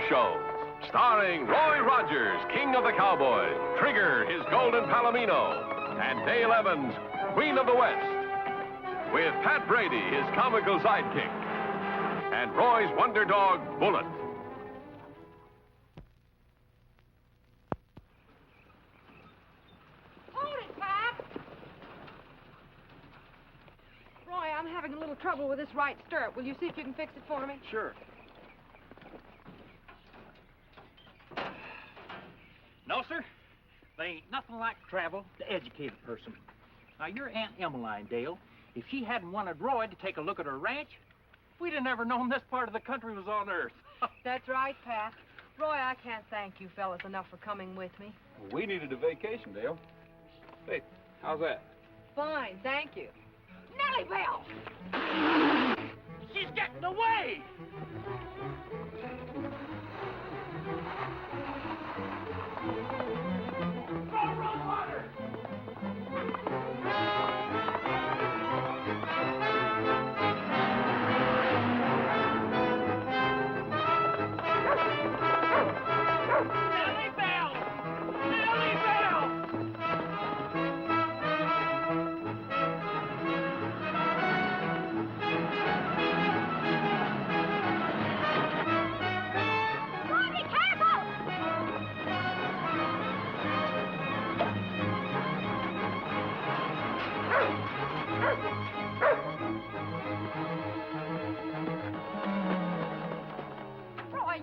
shows. Starring Roy Rogers, King of the Cowboys, Trigger, his golden palomino, and Dale Evans, Queen of the West. With Pat Brady, his comical sidekick, and Roy's wonder dog, Bullet. Hold it, Pat! Roy, I'm having a little trouble with this right stirrup. Will you see if you can fix it for me? Sure. No, sir. There ain't nothing like travel to educate a person. Now, your Aunt Emmeline, Dale, if she hadn't wanted Roy to take a look at her ranch, we'd have never known this part of the country was on Earth. That's right, Pat. Roy, I can't thank you fellas enough for coming with me. Well, we needed a vacation, Dale. Hey, how's that? Fine, thank you. Nellie Bell! She's getting away!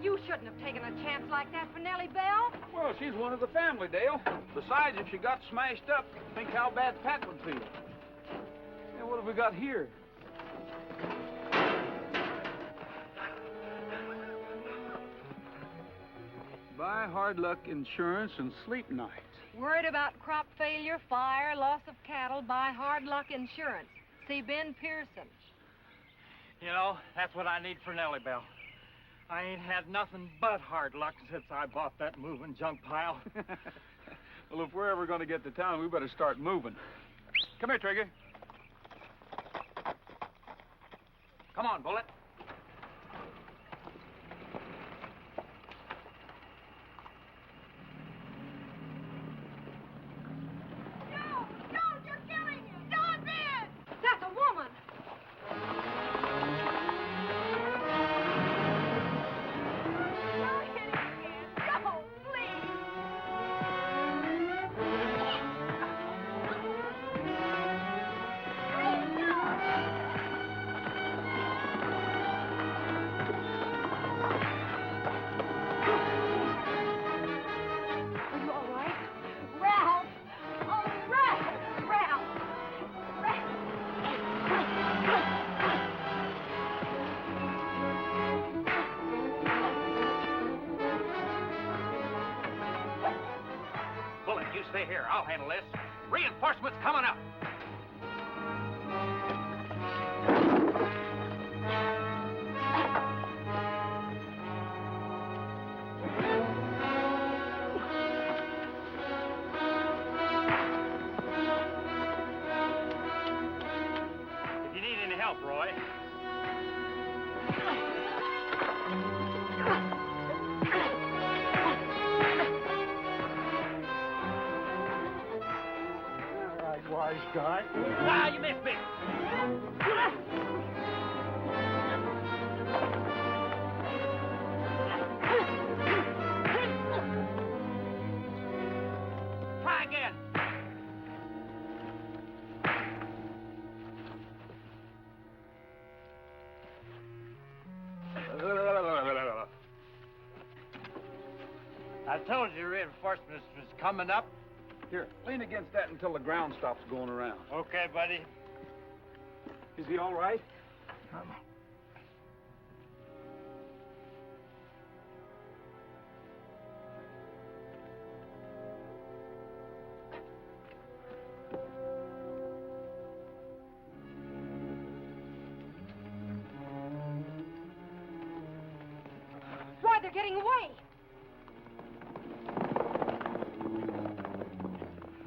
You shouldn't have taken a chance like that for Nellie Bell. Well, she's one of the family, Dale. Besides, if she got smashed up, think how bad Pat would feel. Yeah, what have we got here? Buy hard luck insurance and sleep nights. Worried about crop failure, fire, loss of cattle, buy hard luck insurance. See Ben Pearson. You know, that's what I need for Nellie Bell. I ain't had nothing but hard luck since I bought that moving junk pile. Well, if we're ever going to get to town, we better start moving. Come here, Trigger. Come on, Bullet. No, you're killing him. Don't, Ben! That's a woman. Stay here. I'll handle this. Reinforcements coming up. If you need any help, Roy. Wise guy. Ah, you missed me. Try again. I told you reinforcements was coming up. Here, lean against that until the ground stops going around. Okay, buddy. Is he all right? Roy, they're getting away.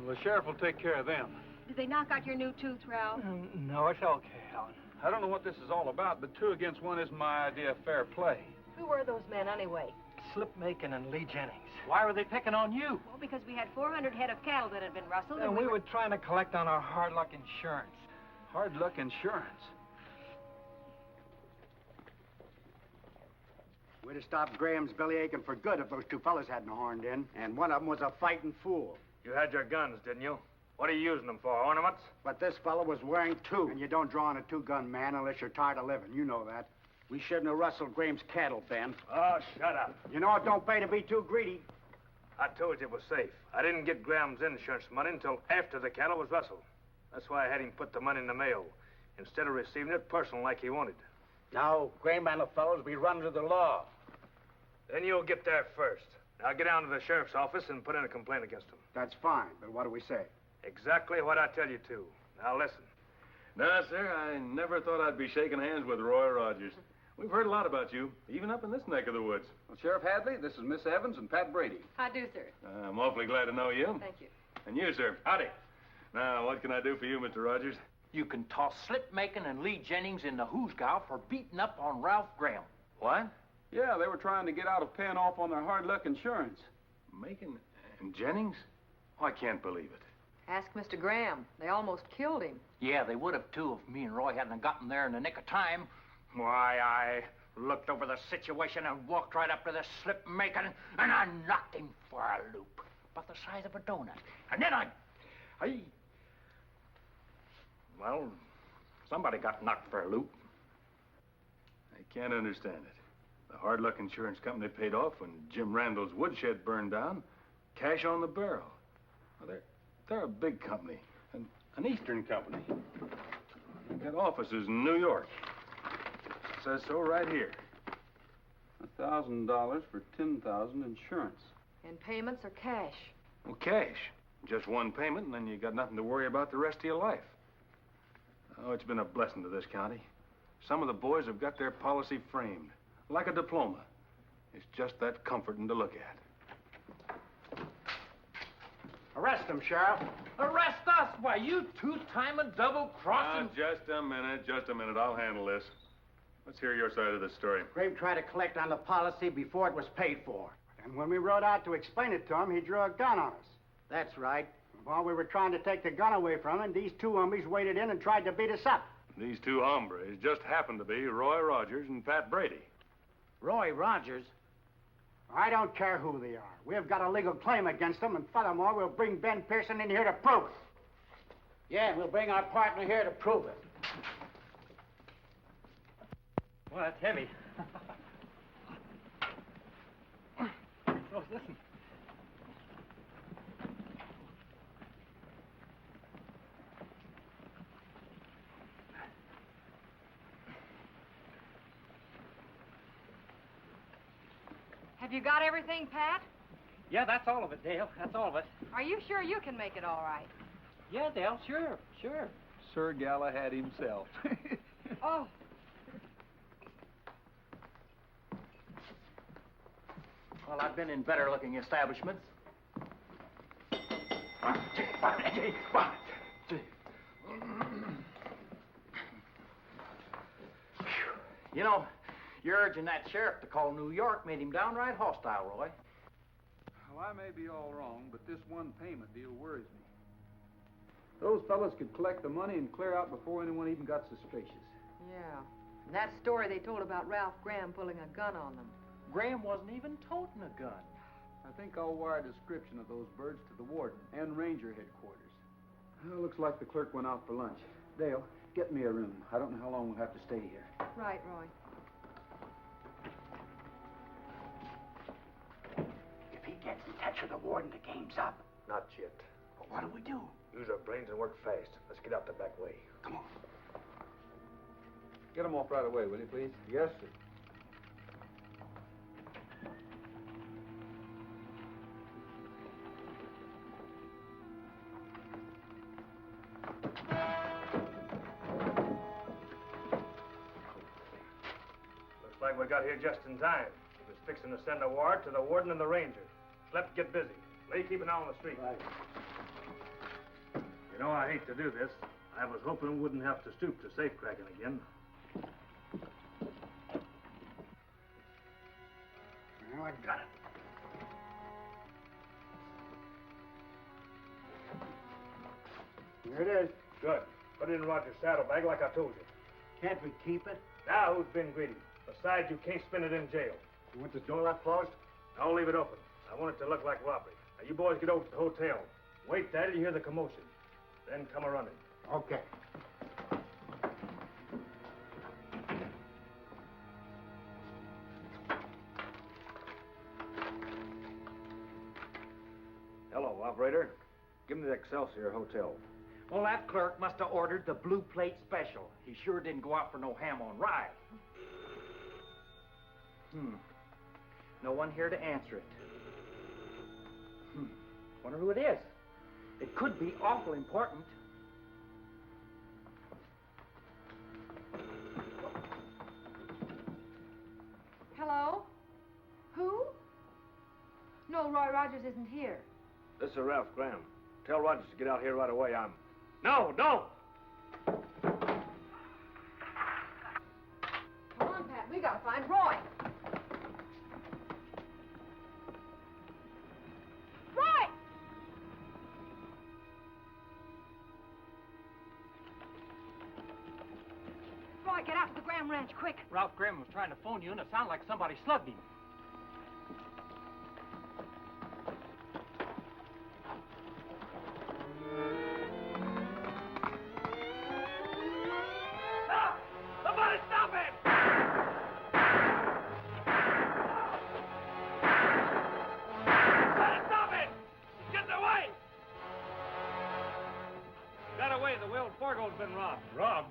Well, the sheriff will take care of them. Did they knock out your new tooth, Ralph? No, it's okay, Helen. I don't know what this is all about, but 2 against 1 isn't my idea of fair play. Who were those men, anyway? Slip Macon and Lee Jennings. Why were they picking on you? Well, because we had 400 head of cattle that had been rustled, And we were trying to collect on our hard luck insurance. Hard luck insurance. We'd have stopped Graham's belly aching for good if those two fellas hadn't horned in. And one of them was a fighting fool. You had your guns, didn't you? What are you using them for, ornaments? But this fella was wearing two. And you don't draw on a two-gun man unless you're tired of living. You know that. We shouldn't have rustled Graham's cattle, Ben. Oh, shut up. You know it don't pay to be too greedy. I told you it was safe. I didn't get Graham's insurance money until after the cattle was rustled. That's why I had him put the money in the mail, instead of receiving it personal like he wanted. Now, Graham and the fellows will be running to the law. Then you'll get there first. Now get down to the sheriff's office and put in a complaint against him. That's fine, but what do we say? Exactly what I tell you to. Now listen. No, sir, I never thought I'd be shaking hands with Roy Rogers. We've heard a lot about you, even up in this neck of the woods. Well, Sheriff Hadley, this is Miss Evans and Pat Brady. I do, sir. I'm awfully glad to know you. Thank you. And you, sir. Howdy. Now, what can I do for you, Mr. Rogers? You can toss Slip Macon and Lee Jennings in the hoosgow for beating up on Ralph Graham. What? Yeah, they were trying to get out of paying off on their hard luck insurance. Macon and Jennings? Oh, I can't believe it. Ask Mr. Graham. They almost killed him. Yeah, they would have, too, if me and Roy hadn't gotten there in the nick of time. Why, I looked over the situation and walked right up to this Slip Macon, and I knocked him for a loop, about the size of a donut. And then well, somebody got knocked for a loop. I can't understand it. The hard luck insurance company paid off when Jim Randall's woodshed burned down. Cash on the barrel. Well, they're a big company, an Eastern company. They got offices in New York. It says so right here. $1,000 for $10,000 insurance. And payments are cash. Well, cash. Just one payment, and then you got nothing to worry about the rest of your life. Oh, it's been a blessing to this county. Some of the boys have got their policy framed, like a diploma. It's just that comforting to look at. Arrest them, Sheriff. Arrest us? Why, you two-timing, double-crossing... Just a minute. I'll handle this. Let's hear your side of the story. Graham tried to collect on the policy before it was paid for. And when we rode out to explain it to him, he drew a gun on us. That's right. While we were trying to take the gun away from him, these two homies waded in and tried to beat us up. These two hombres just happened to be Roy Rogers and Pat Brady. Roy Rogers? I don't care who they are. We've got a legal claim against them, and furthermore, we'll bring Ben Pearson in here to prove it. Yeah, we'll bring our partner here to prove it. Well, that's heavy. Oh, listen. Have you got everything, Pat? Yeah, that's all of it, Dale. That's all of it. Are you sure you can make it all right? Yeah, Dale, sure. Sir Galahad himself. Oh. Well, I've been in better-looking establishments. You know, you're urging that sheriff to call New York made him downright hostile, Roy. Well, I may be all wrong, but this one payment deal worries me. Those fellas could collect the money and clear out before anyone even got suspicious. Yeah. And that story they told about Ralph Graham pulling a gun on them. Graham wasn't even toting a gun. I think I'll wire a description of those birds to the warden and ranger headquarters. Well, looks like the clerk went out for lunch. Dale, get me a room. I don't know how long we'll have to stay here. Right, Roy. If he gets in touch with the warden, the game's up. Not yet. But what do we do? Use our brains and work fast. Let's get out the back way. Come on. Get them off right away, will you, please? Yes, sir. Looks like we got here just in time. He was fixing to send a warrant to the warden and the ranger. Let's get busy. Lay keep an eye on the street. Right. You know, I hate to do this. I was hoping we wouldn't have to stoop to safe cracking again. Well, got it. Here it is. Good. Put it in Roger's saddlebag like I told you. Can't we keep it? Now, who's been greedy? Besides, you can't spend it in jail. You want this door left closed? I'll leave it open. I want it to look like robbery. Now, you boys get over to the hotel. Wait there till you hear the commotion. Then come a-running. Okay. Hello, operator. Give me the Excelsior Hotel. Well, that clerk must have ordered the blue plate special. He sure didn't go out for no ham on rye. No one here to answer it. Wonder who it is. It could be awful important. Hello? Who? No, Roy Rogers isn't here. This is Ralph Graham. Tell Rogers to get out here right away. No, don't! Come on, Pat. We gotta find Roy. Roy! Roy, get out to the Graham Ranch, quick. Ralph Graham was trying to phone you, and it sounded like somebody slugged him. Robbed?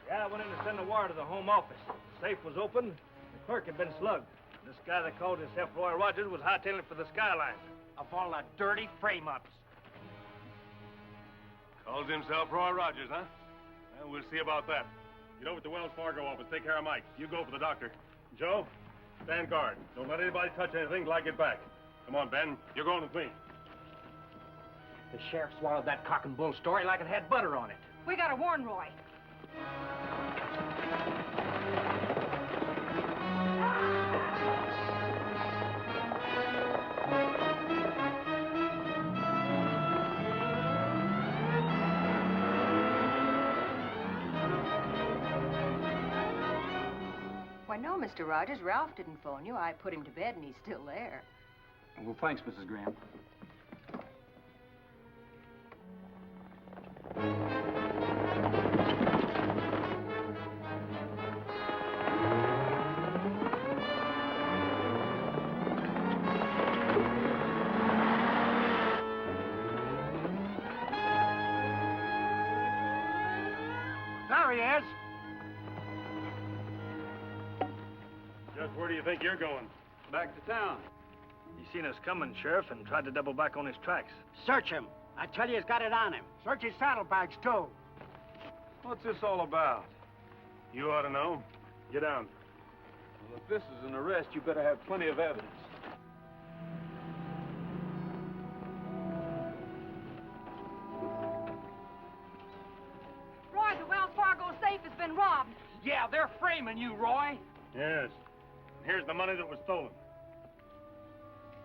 Yeah, I went in to send a wire to the home office. The safe was open. The clerk had been slugged. This guy that called himself Roy Rogers was hightailing for the Skyline. Of all the dirty frame-ups. Calls himself Roy Rogers, huh? Well, we'll see about that. Get over to the Wells Fargo office. Take care of Mike. You go for the doctor. Joe, stand guard. Don't let anybody touch anything till I get back. Come on, Ben. You're going with me. The sheriff swallowed that cock and bull story like it had butter on it. We gotta warn Roy. Why, no, Mr. Rogers. Ralph didn't phone you. I put him to bed, and he's still there. Well, thanks, Mrs. Graham. There he is. Just where do you think you're going? Back to town. He seen us coming, Sheriff, and tried to double back on his tracks. Search him. I tell you, he's got it on him. Search his saddlebags, too. What's this all about? You ought to know. Get down. Well, if this is an arrest, you better have plenty of evidence. Roy, the Wells Fargo safe has been robbed. Yeah, they're framing you, Roy. Yes. Here's the money that was stolen.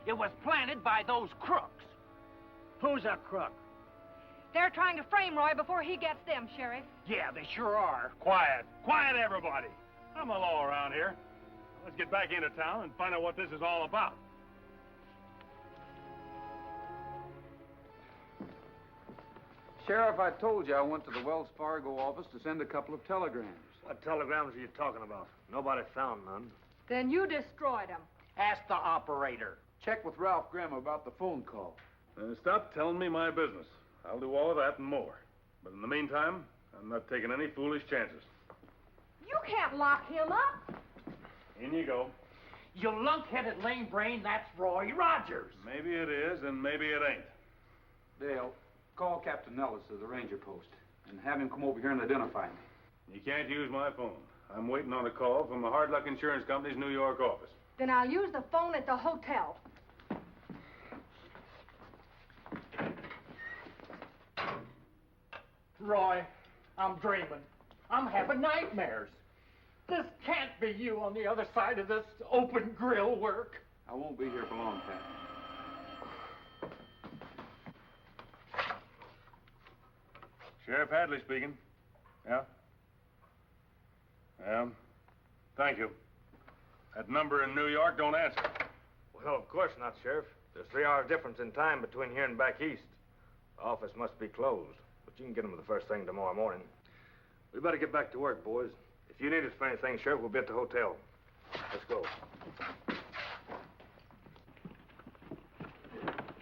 It was planted by those crooks. Who's a crook? They're trying to frame Roy before he gets them, Sheriff. Yeah, they sure are. Quiet. Quiet, everybody. I'm the law around here. Let's get back into town and find out what this is all about. Sheriff, I told you I went to the Wells Fargo office to send a couple of telegrams. What telegrams are you talking about? Nobody found none. Then you destroyed them. Ask the operator. Check with Ralph Graham about the phone call. Stop telling me my business. I'll do all of that and more. But in the meantime, I'm not taking any foolish chances. You can't lock him up. In you go. You lunk-headed lame brain, that's Roy Rogers. Maybe it is, and maybe it ain't. Dale, call Captain Ellis of the ranger post and have him come over here and identify me. You can't use my phone. I'm waiting on a call from the Hard Luck Insurance Company's New York office. Then I'll use the phone at the hotel. Roy, I'm dreaming. I'm having nightmares. This can't be you on the other side of this open grill work. I won't be here for long, Pat. Sheriff Hadley speaking. Yeah? Thank you. That number in New York don't answer. Well, of course not, Sheriff. There's 3 hours difference in time between here and back east. The office must be closed, but you can get them the first thing tomorrow morning. We better get back to work, boys. If you need us for anything, Sheriff, we'll be at the hotel. Let's go.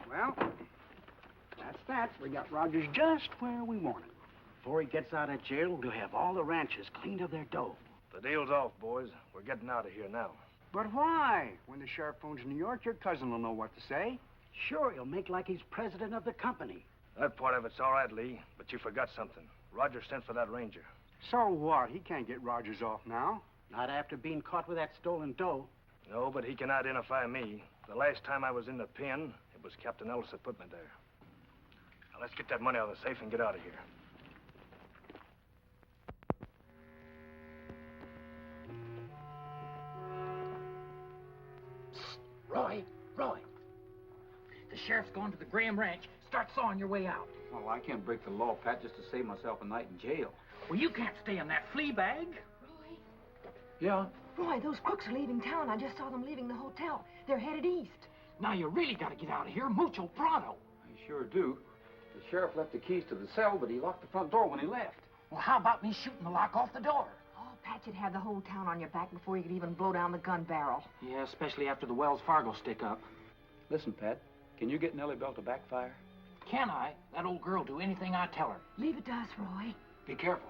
Well, that's that. We got Rogers just where we want him. Before he gets out of jail, we'll have all the ranchers cleaned of their dough. The deal's off, boys. We're getting out of here now. But why? When the sheriff phones New York, your cousin will know what to say. Sure, he'll make like he's president of the company. That part of it's all right, Lee, but you forgot something. Roger sent for that ranger. So what? He can't get Rogers off now. Not after being caught with that stolen dough. No, but he can identify me. The last time I was in the pen, it was Captain Ellis that put me there. Now, let's get that money out of the safe and get out of here. Roy. The sheriff's gone to the Graham Ranch. Start sawing your way out. Well, I can't break the law, Pat, just to save myself a night in jail. Well, you can't stay in that flea bag. Yeah? Roy, those crooks are leaving town. I just saw them leaving the hotel. They're headed east. Now, you really got to get out of here mucho pronto. I sure do. The sheriff left the keys to the cell, but he locked the front door when he left. Well, how about me shooting the lock off the door? Oh, Pat, you'd have the whole town on your back before you could even blow down the gun barrel. Yeah, especially after the Wells Fargo stick-up. Listen, Pat, can you get Nellie Bell to backfire? Can I? That old girl do anything I tell her. Leave it to us, Roy. Be careful.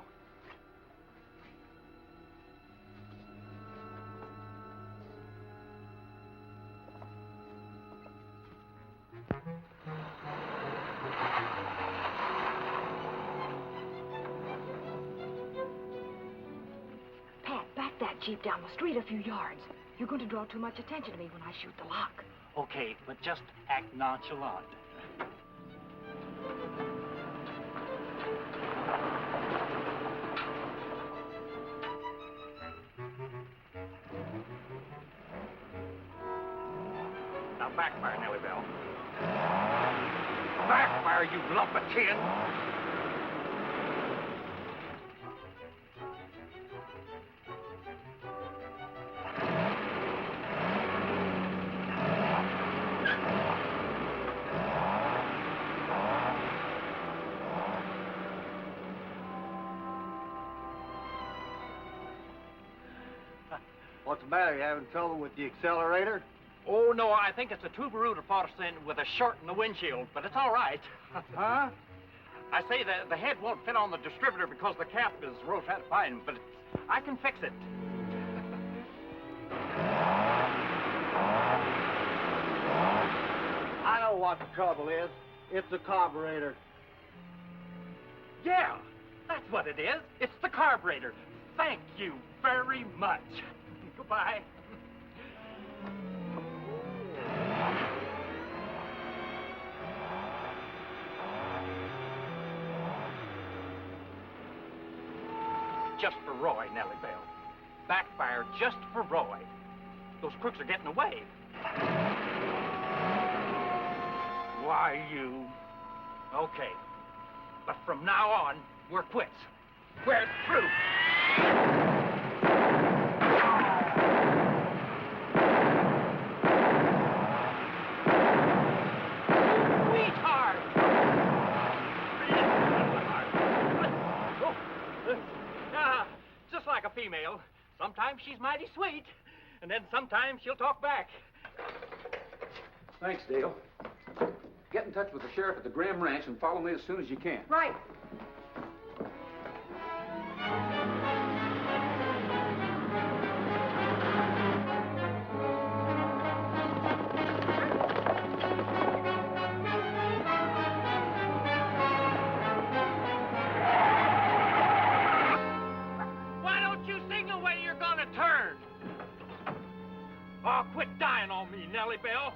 Pat, back that Jeep down the street a few yards. You're going to draw too much attention to me when I shoot the lock. Okay, but just act nonchalant. Now backfire, Nellie Bell. Backfire, you lump of tin! What's the matter? You having trouble with the accelerator? Oh, no, I think it's a tuberoot Protestant with a short in the windshield, but it's all right. Huh? I say the head won't fit on the distributor because the cap is real fine, but I can fix it. I know what the trouble is. It's the carburetor. Yeah, that's what it is. It's the carburetor. Thank you very much. Goodbye. Just for Roy, Nellie Bell. Backfire just for Roy. Those crooks are getting away. Why, you... Okay. But from now on, we're quits. We're through. Sweetheart! Just like a female. Sometimes she's mighty sweet, and then sometimes she'll talk back. Thanks, Dale. Get in touch with the sheriff at the Graham Ranch and follow me as soon as you can. Right. Why don't you signal when you're gonna turn? Oh, quit dying on me, Nellie Bell.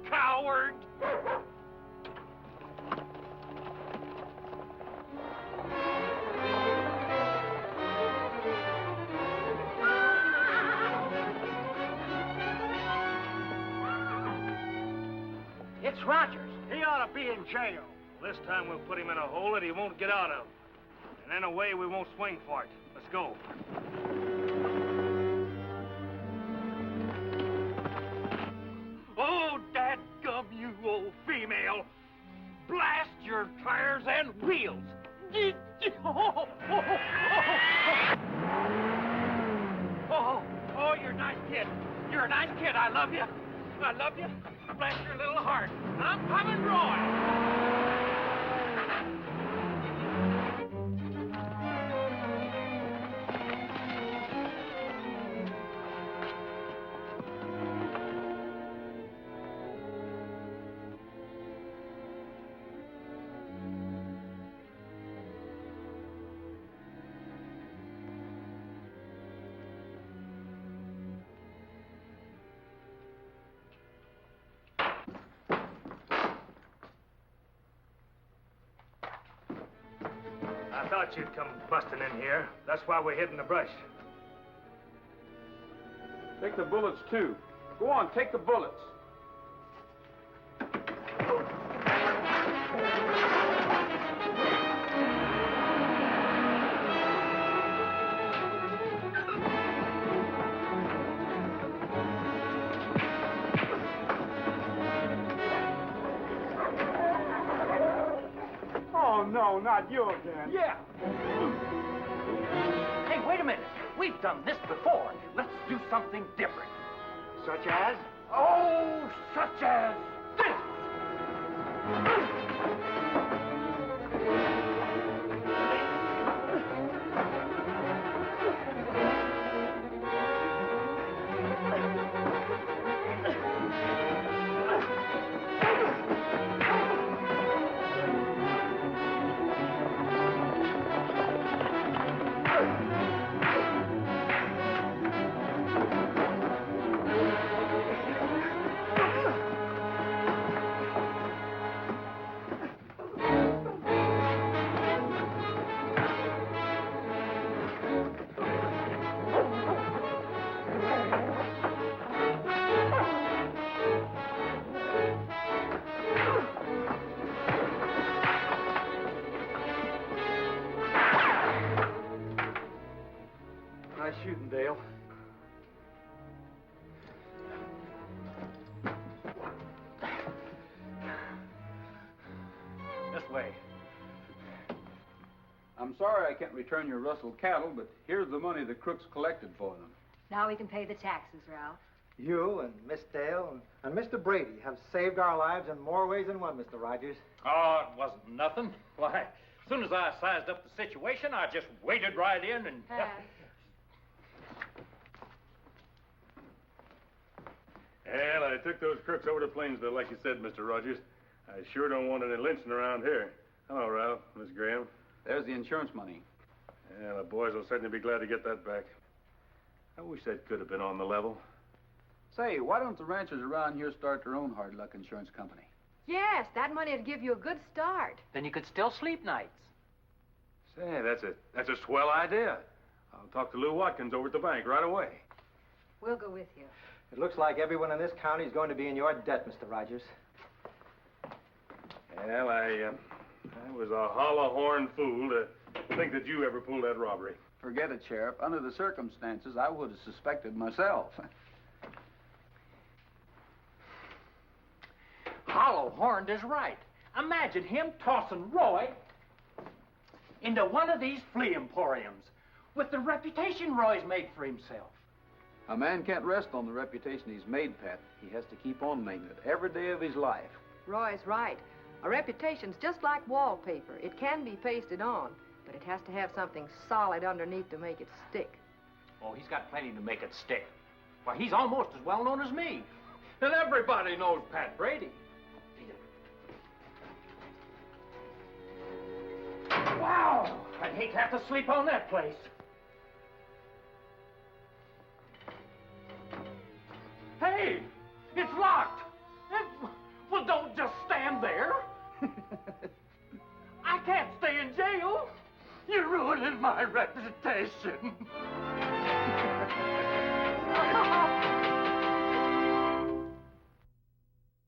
Coward! It's Rogers. He ought to be in jail. This time we'll put him in a hole that he won't get out of. And in a way we won't swing for it. Let's go. Oh, dadgum, you old female. Blast your tires and wheels. Oh, you're a nice kid. You're a nice kid. I love you. I love you. Bless your little heart. I'm coming, Roy. I thought you'd come busting in here. That's why we hid in the brush. Take the bullets, too. Go on, take the bullets. Oh, no, not you again. Yeah. Hey, wait a minute. We've done this before. Let's do something different. Such as? Oh, such as this. Nice shooting, Dale. This way. I'm sorry I can't return your rustled cattle, but here's the money the crooks collected for them. Now we can pay the taxes, Ralph. You and Miss Dale and Mr. Brady have saved our lives in more ways than one, Mr. Rogers. Oh, it wasn't nothing. Why, as soon as I sized up the situation, I just waded right in and... Well, I took those crooks over to Plainsville, like you said, Mr. Rogers. I sure don't want any lynching around here. Hello, Ralph, Miss Graham. There's the insurance money. Yeah, the boys will certainly be glad to get that back. I wish that could have been on the level. Say, why don't the ranchers around here start their own hard luck insurance company? Yes, that money would give you a good start. Then you could still sleep nights. Say, that's a swell idea. I'll talk to Lou Watkins over at the bank right away. We'll go with you. It looks like everyone in this county is going to be in your debt, Mr. Rogers. Well, I was a hollow-horned fool to think that you ever pulled that robbery. Forget it, Sheriff. Under the circumstances, I would have suspected myself. Hollow-horned is right. Imagine him tossing Roy into one of these flea emporiums with the reputation Roy's made for himself. A man can't rest on the reputation he's made, Pat. He has to keep on making it every day of his life. Roy's right. A reputation's just like wallpaper. It can be pasted on, but it has to have something solid underneath to make it stick. Oh, he's got plenty to make it stick. Why, he's almost as well known as me. And everybody knows Pat Brady. Wow! I'd hate to have to sleep on that place. Hey! It's locked! Well, don't just stand there. I can't stay in jail. You're ruining my reputation.